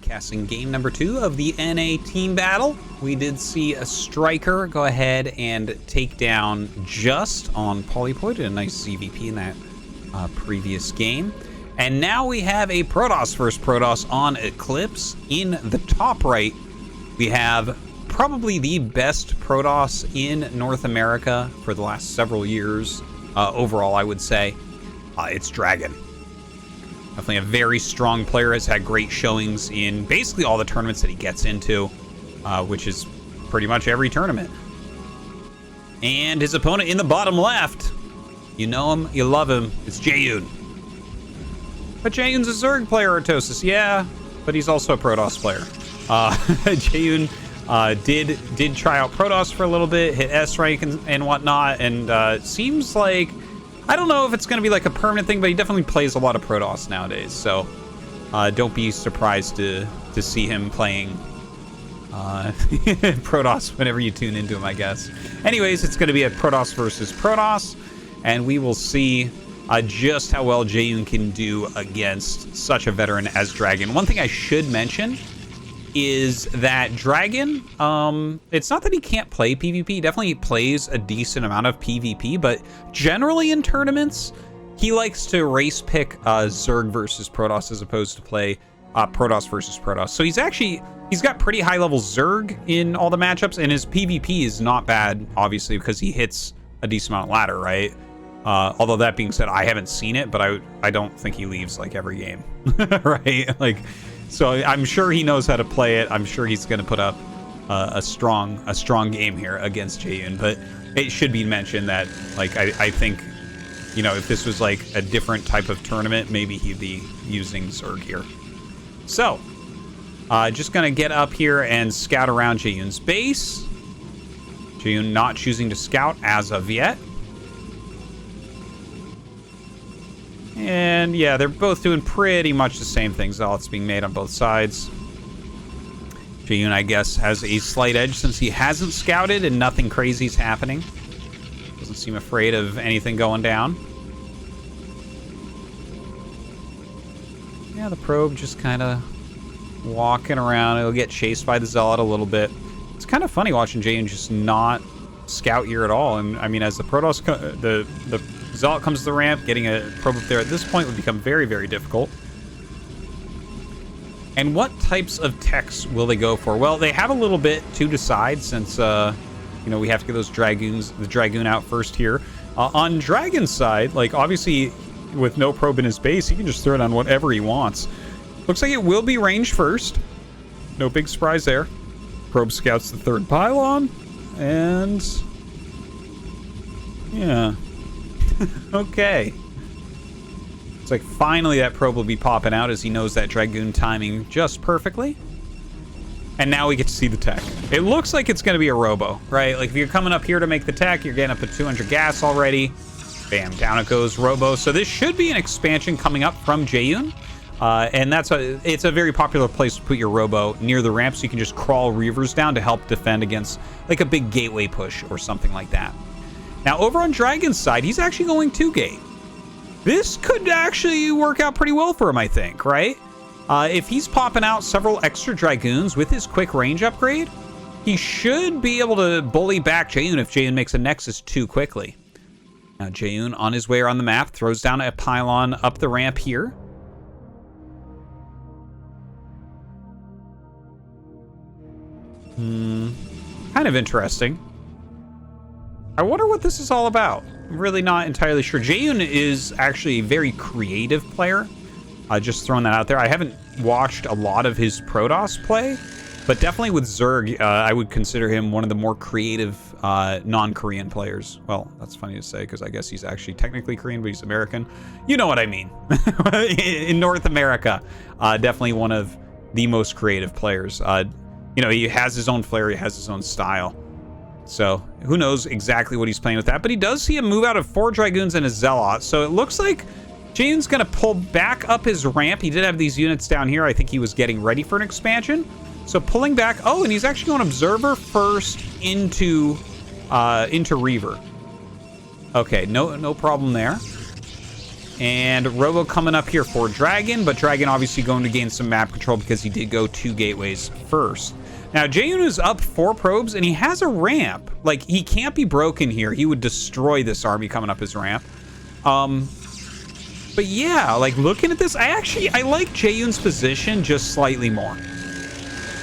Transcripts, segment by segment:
Casting game number 2 of the NA team battle. We did see a striker go ahead and take down Just on Polypoid, a nice ZvP in that previous game. And now we have a Protoss versus Protoss on Eclipse. In the top right, we have probably the best Protoss in North America for the last several years. Overall, I would say it's DragOn. Definitely a very strong player, has had great showings in basically all the tournaments that he gets into, which is pretty much every tournament. And his opponent in the bottom left, you know him, you love him, it's Jaeyun. But Jaeyun's a Zerg player, Artosis, yeah, but he's also a Protoss player. Jaeyun did try out Protoss for a little bit, hit S rank and whatnot, and seems like, I don't know if it's going to be like a permanent thing, but he definitely plays a lot of Protoss nowadays. So don't be surprised to see him playing Protoss whenever you tune into him, I guess. Anyways, it's going to be a Protoss versus Protoss, and we will see just how well Jaeyun can do against such a veteran as DragOn. One thing I should mention is that DragOn, it's not that he can't play PvP, he definitely plays a decent amount of PvP, but generally in tournaments, he likes to race pick Zerg versus Protoss as opposed to play Protoss versus Protoss. So he's got pretty high level Zerg in all the matchups, and his PvP is not bad, obviously, because he hits a decent amount of ladder, right? Although that being said, I haven't seen it, but I don't think he leaves like every game, right? Like, so I'm sure he knows how to play it. I'm sure he's going to put up a strong game here against Jaeyun. But it should be mentioned that, like, I think, you know, if this was like a different type of tournament, maybe he'd be using Zerg here. So, just going to get up here and scout around Jaeyun's base. Jaeyun not choosing to scout as of yet. And yeah, they're both doing pretty much the same things. All it's being made on both sides. Jaeyun, I guess, has a slight edge since he hasn't scouted and nothing crazy is happening. Doesn't seem afraid of anything going down. Yeah, the probe just kind of walking around. It'll get chased by the Zealot a little bit. It's kind of funny watching Jaeyun just not scout here at all. And I mean, as the Protoss, the Zealot comes to the ramp, getting a probe up there at this point would become very, very difficult. And what types of techs will they go for? Well, they have a little bit to decide since, you know, we have to get those the Dragoon out first here. On DragOn's side, like, obviously, with no probe in his base, he can just throw it on whatever he wants. Looks like it will be range first. No big surprise there. Probe scouts the third pylon. And yeah. Okay. It's like finally that probe will be popping out as he knows that Dragoon timing just perfectly. And now we get to see the tech. It looks like it's going to be a robo, right? Like if you're coming up here to make the tech, you're getting up at 200 gas already. Bam, down it goes, robo. So this should be an expansion coming up from Jaeyun. And it's a very popular place to put your robo near the ramp so you can just crawl reavers down to help defend against like a big gateway push or something like that. Now, over on DragOn's side, he's actually going 2-gate. This could actually work out pretty well for him, I think, right? If he's popping out several extra Dragoons with his quick range upgrade, he should be able to bully back Jaeyun if Jaeyun makes a Nexus too quickly. Now, Jaeyun, on his way around the map, throws down a pylon up the ramp here. Kind of interesting. I wonder what this is all about. I'm really not entirely sure. Jaeyun is actually a very creative player. Just throwing that out there. I haven't watched a lot of his Protoss play, but definitely with Zerg, I would consider him one of the more creative non-Korean players. Well, that's funny to say because I guess he's actually technically Korean, but he's American. You know what I mean. In North America, definitely one of the most creative players. You know, he has his own flair, he has his own style. So, who knows exactly what he's playing with that. But he does see a move out of 4 Dragoons and a Zealot. So it looks like Jaeyun's going to pull back up his ramp. He did have these units down here. I think he was getting ready for an expansion. So pulling back. Oh, and he's actually going Observer first into Reaver. Okay, no problem there. And Robo coming up here for Dragon, but Dragon obviously going to gain some map control because he did go 2 gateways first. Now, Jaeyun is up 4 probes, and he has a ramp. Like, he can't be broken here. He would destroy this army coming up his ramp. But yeah, like, looking at this, I like Jaeyun's position just slightly more.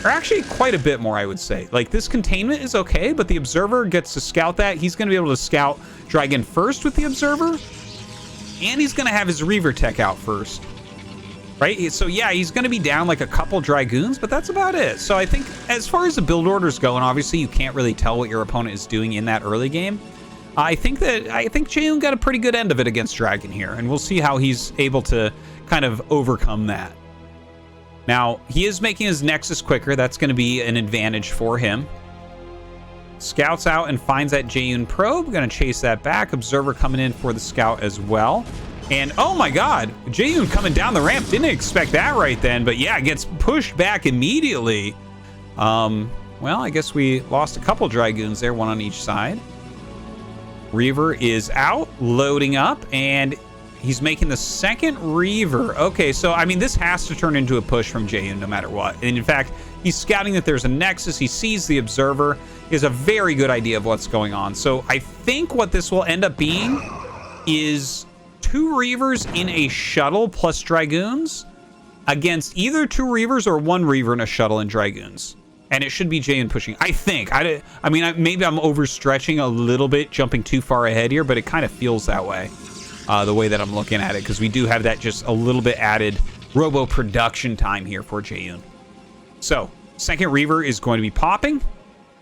Or actually quite a bit more, I would say. Like, this containment is okay, but the Observer gets to scout that. He's going to be able to scout Dragon first with the Observer. And he's going to have his Reaver tech out first. Right? So, yeah, he's going to be down like a couple Dragoons, but that's about it. So, I think as far as the build orders go, and obviously you can't really tell what your opponent is doing in that early game, I think Jaeyun got a pretty good end of it against Dragon here, and we'll see how he's able to kind of overcome that. Now, he is making his Nexus quicker. That's going to be an advantage for him. Scouts out and finds that Jaeyun probe. Going to chase that back. Observer coming in for the scout as well. And, oh my god, Jaeyun coming down the ramp. Didn't expect that right then, but yeah, gets pushed back immediately. Well, I guess we lost a couple Dragoons there, one on each side. Reaver is out, loading up, and he's making the second Reaver. Okay, so, I mean, this has to turn into a push from Jaeyun no matter what. And in fact, he's scouting that there's a Nexus. He sees the Observer. He has a very good idea of what's going on. So I think what this will end up being is 2 Reavers in a shuttle plus Dragoons against either 2 Reavers or 1 Reaver in a shuttle and Dragoons. And it should be Jaeyun pushing. I think. I mean, maybe I'm overstretching a little bit, jumping too far ahead here, but it kind of feels that way, the way that I'm looking at it, because we do have that just a little bit added Robo production time here for Jaeyun. So, second Reaver is going to be popping.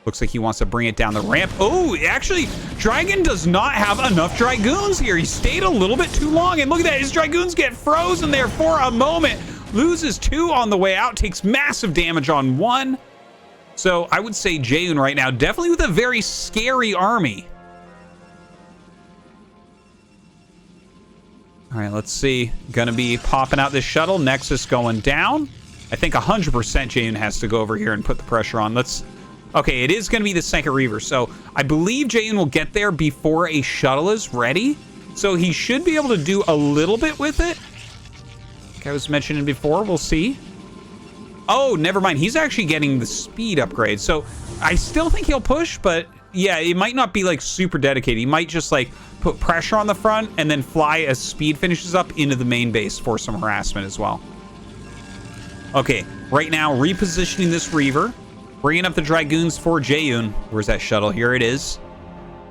Looks like he wants to bring it down the ramp. Oh, actually, Dragon does not have enough Dragoons here. He stayed a little bit too long, and look at that. His Dragoons get frozen there for a moment. Loses 2 on the way out, takes massive damage on 1. So I would say Jaeyun right now, definitely with a very scary army. All right, let's see. Gonna be popping out this shuttle. Nexus going down. I think 100% Jaeyun has to go over here and put the pressure on. Okay, it is going to be the second Reaver. So I believe Jaeyun will get there before a shuttle is ready. So he should be able to do a little bit with it. Like I was mentioning before, we'll see. Oh, never mind. He's actually getting the speed upgrade. So I still think he'll push, but yeah, it might not be like super dedicated. He might just like put pressure on the front and then fly as speed finishes up into the main base for some harassment as well. Okay, right now repositioning this Reaver. Bringing up the Dragoons for Jaeyun. Where's that shuttle? Here it is.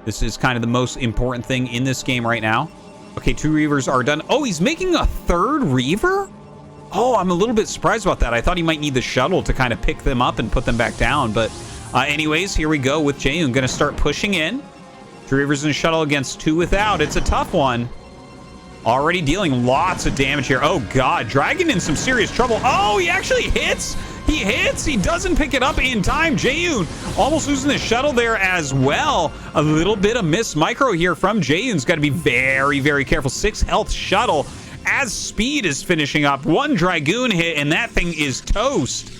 This is kind of the most important thing in this game right now. Okay, 2 Reavers are done. Oh, he's making a 3rd Reaver? Oh, I'm a little bit surprised about that. I thought he might need the shuttle to kind of pick them up and put them back down. But anyways, here we go with Jaeyun. Going to start pushing in. 3 Reavers in a shuttle against 2 without. It's a tough one. Already dealing lots of damage here. Oh, God. Dragon in some serious trouble. Oh, he actually hits. He hits. He doesn't pick it up in time. Jaeyun almost losing the shuttle there as well. A little bit of miss micro here from Jaeyun's got to be very, very careful. 6 health shuttle as speed is finishing up. 1 Dragoon hit, and that thing is toast.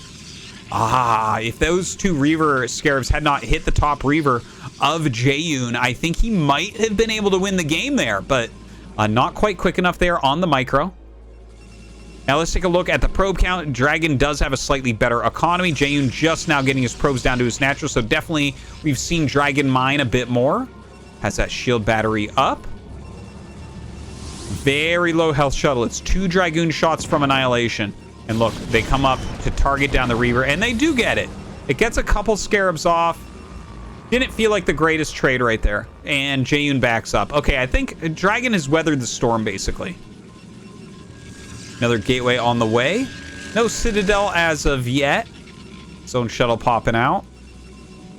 Ah, if those 2 Reaver Scarabs had not hit the top Reaver of Jaeyun, I think he might have been able to win the game there, but not quite quick enough there on the micro. Now let's take a look at the probe count. Dragon does have a slightly better economy. Jaeyun just now getting his probes down to his natural, so definitely we've seen Dragon mine a bit more. Has that shield battery up. Very low health shuttle. It's 2 Dragoon shots from Annihilation. And look, they come up to target down the Reaver, and they do get it. It gets a couple Scarabs off. Didn't feel like the greatest trade right there. And Jaeyun backs up. Okay, I think Dragon has weathered the storm, basically. Another gateway on the way. No Citadel as of yet. Zone shuttle popping out.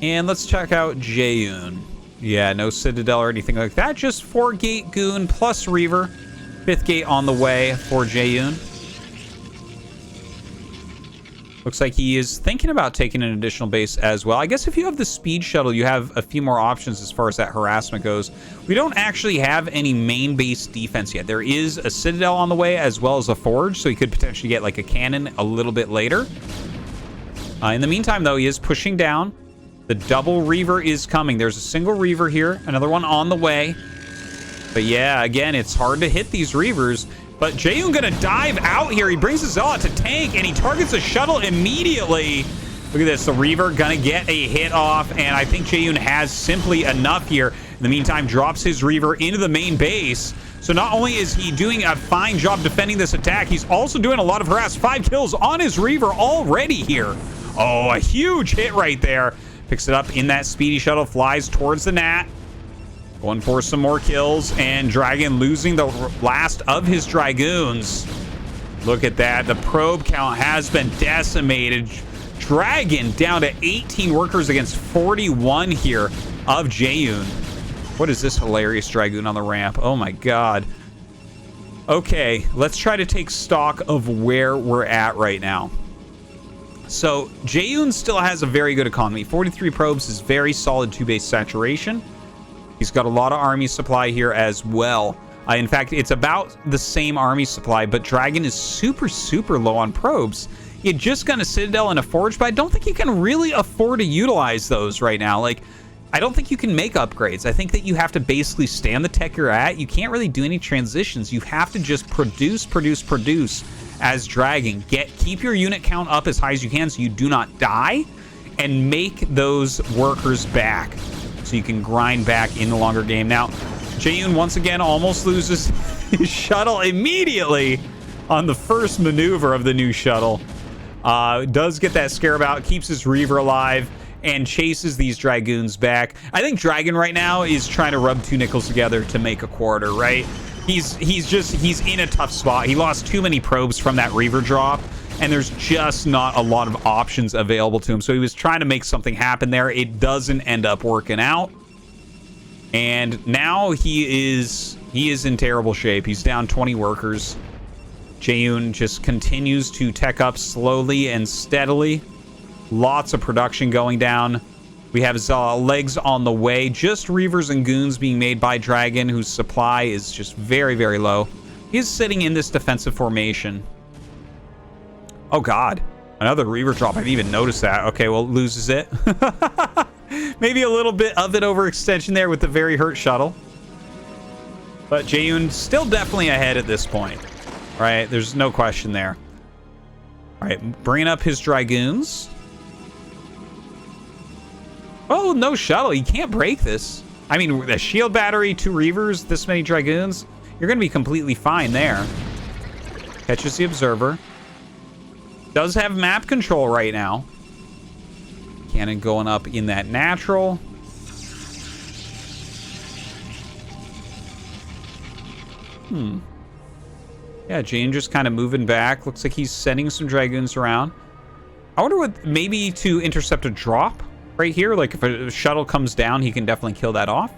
And let's check out Jaeyun. Yeah, no Citadel or anything like that. Just 4 gate Goon plus Reaver. 5th gate on the way for Jaeyun. Looks like he is thinking about taking an additional base as well. I guess if you have the speed shuttle, you have a few more options as far as that harassment goes. We don't actually have any main base defense yet. There is a Citadel on the way as well as a Forge, so he could potentially get like a cannon a little bit later. In the meantime, though, he is pushing down. The double Reaver is coming. There's a single Reaver here. Another one on the way. But yeah, again, it's hard to hit these Reavers. But Jaeyun gonna dive out here. He brings his Zealot to tank, and he targets the shuttle immediately. Look at this. The Reaver gonna get a hit off, and I think Jaeyun has simply enough here. In the meantime, drops his Reaver into the main base. So not only is he doing a fine job defending this attack, he's also doing a lot of harass. 5 kills on his Reaver already here. Oh, a huge hit right there. Picks it up in that speedy shuttle, flies towards the Nat. Going for some more kills, and DragOn losing the last of his Dragoons. Look at that. The probe count has been decimated. DragOn down to 18 workers against 41 here of Jaeyun. What is this hilarious Dragoon on the ramp? Oh my god. Okay, let's try to take stock of where we're at right now. So, Jaeyun still has a very good economy. 43 probes is very solid 2-base saturation. He's got a lot of army supply here as well. In fact, it's about the same army supply, but DragOn is super, super low on probes. He had just got a Citadel and a Forge, but I don't think he can really afford to utilize those right now. Like, I don't think you can make upgrades. I think that you have to basically stay on the tech you're at. You can't really do any transitions. You have to just produce as DragOn. Keep your unit count up as high as you can so you do not die, and make those workers back so you can grind back in the longer game. Now, Jaeyun once again almost loses his shuttle immediately on the first maneuver of the new shuttle. Does get that scarab out, keeps his Reaver alive, and chases these Dragoons back. I think DragOn right now is trying to rub 2 nickels together to make a quarter, right? He's in a tough spot. He lost too many probes from that Reaver drop, and there's just not a lot of options available to him. So he was trying to make something happen there. It doesn't end up working out. And now he is in terrible shape. He's down 20 workers. Jaeyun just continues to tech up slowly and steadily. Lots of production going down. We have legs on the way. Just Reavers and Goons being made by DragOn, whose supply is just very, very low. He's sitting in this defensive formation. Oh, God. Another Reaver drop. I didn't even notice that. Okay, well, loses it. Maybe a little bit of an overextension there with the very hurt shuttle. But Jaeyun still definitely ahead at this point. Right? There's no question there. All right, bringing up his Dragoons. Oh, no shuttle. You can't break this. I mean, the shield battery, 2 Reavers, this many Dragoons. You're going to be completely fine there. Catches the Observer. Does have map control right now. Cannon going up in that natural. Yeah, Jaeyun just kind of moving back. Looks like he's sending some Dragoons around. I wonder what, maybe to intercept a drop right here. Like if a shuttle comes down, he can definitely kill that off.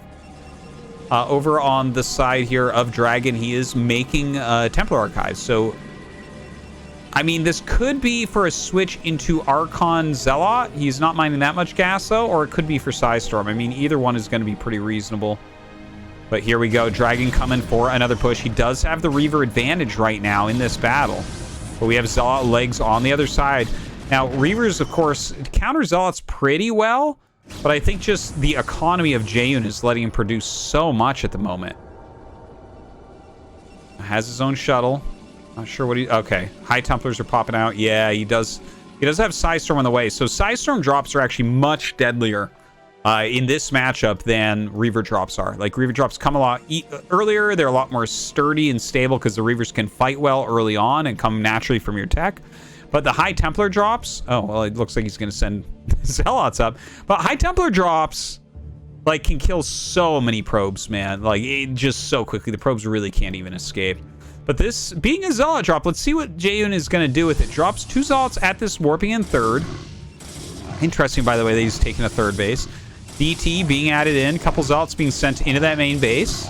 Over on the side here of DragOn, he is making Templar Archives. So, I mean, this could be for a switch into Archon Zealot. He's not mining that much gas, though. Or it could be for Psystorm. I mean, either one is going to be pretty reasonable. But here we go. DragOn coming for another push. He does have the Reaver advantage right now in this battle. But we have Zealot legs on the other side. Now, Reavers, of course, counter Zealots pretty well. But I think just the economy of Jaeyun is letting him produce so much at the moment. Has his own shuttle. Not sure what he... Okay. High Templars are popping out. Yeah, he does have Psystorm on the way. So Psystorm drops are actually much deadlier in this matchup than Reaver drops are. Like, Reaver drops come a lot earlier. They're a lot more sturdy and stable because the Reavers can fight well early on and come naturally from your tech. But the High Templar drops... Oh, well, it looks like he's going to send Zealots up. But High Templar drops, like, can kill so many probes, man. Like, just so quickly. The probes really can't even escape. But this, being a Zealot drop, let's see what Jaeyun is going to do with it. Drops 2 Zealots at this warping in third. Interesting, by the way, that he's taking a third base. DT being added in. Couple Zealots being sent into that main base.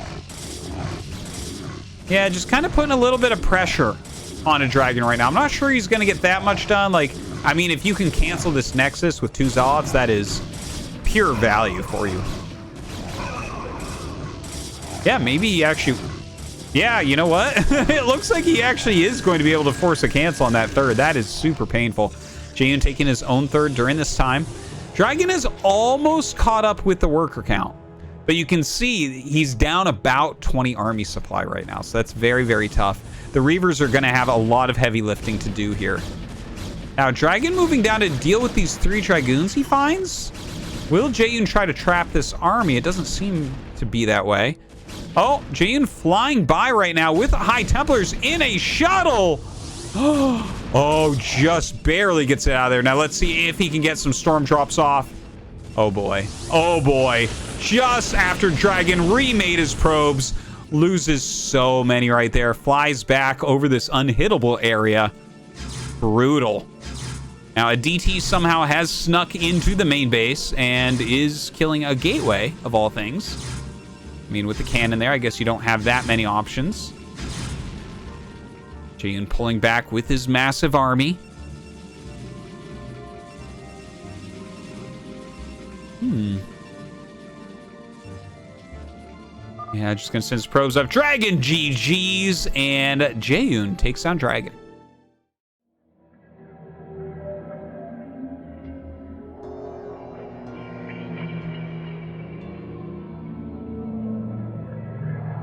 Yeah, just kind of putting a little bit of pressure on a DragOn right now. I'm not sure he's going to get that much done. Like, I mean, if you can cancel this Nexus with 2 Zealots, that is pure value for you. Yeah, maybe he actually... Yeah, you know what? It looks like he actually is going to be able to force a cancel on that third. That is super painful. Jaeyun taking his own third during this time. DragOn is almost caught up with the worker count. But you can see he's down about 20 army supply right now. So that's very, very tough. The Reavers are going to have a lot of heavy lifting to do here. Now, Dragon moving down to deal with these 3 Dragoons he finds. Will Jaeyun try to trap this army? It doesn't seem to be that way. Oh, Jaeyun flying by right now with High Templars in a shuttle. Oh, just barely gets it out of there. Now, let's see if he can get some storm drops off. Oh, boy. Oh, boy. Just after Dragon remade his probes, loses so many right there. Flies back over this unhittable area. Brutal. Now, a DT somehow has snuck into the main base and is killing a gateway, of all things. I mean, with the cannon there, I guess you don't have that many options. Jaeyun pulling back with his massive army. Yeah, just gonna send his probes up. Dragon GG's, and Jaeyun takes down Dragon.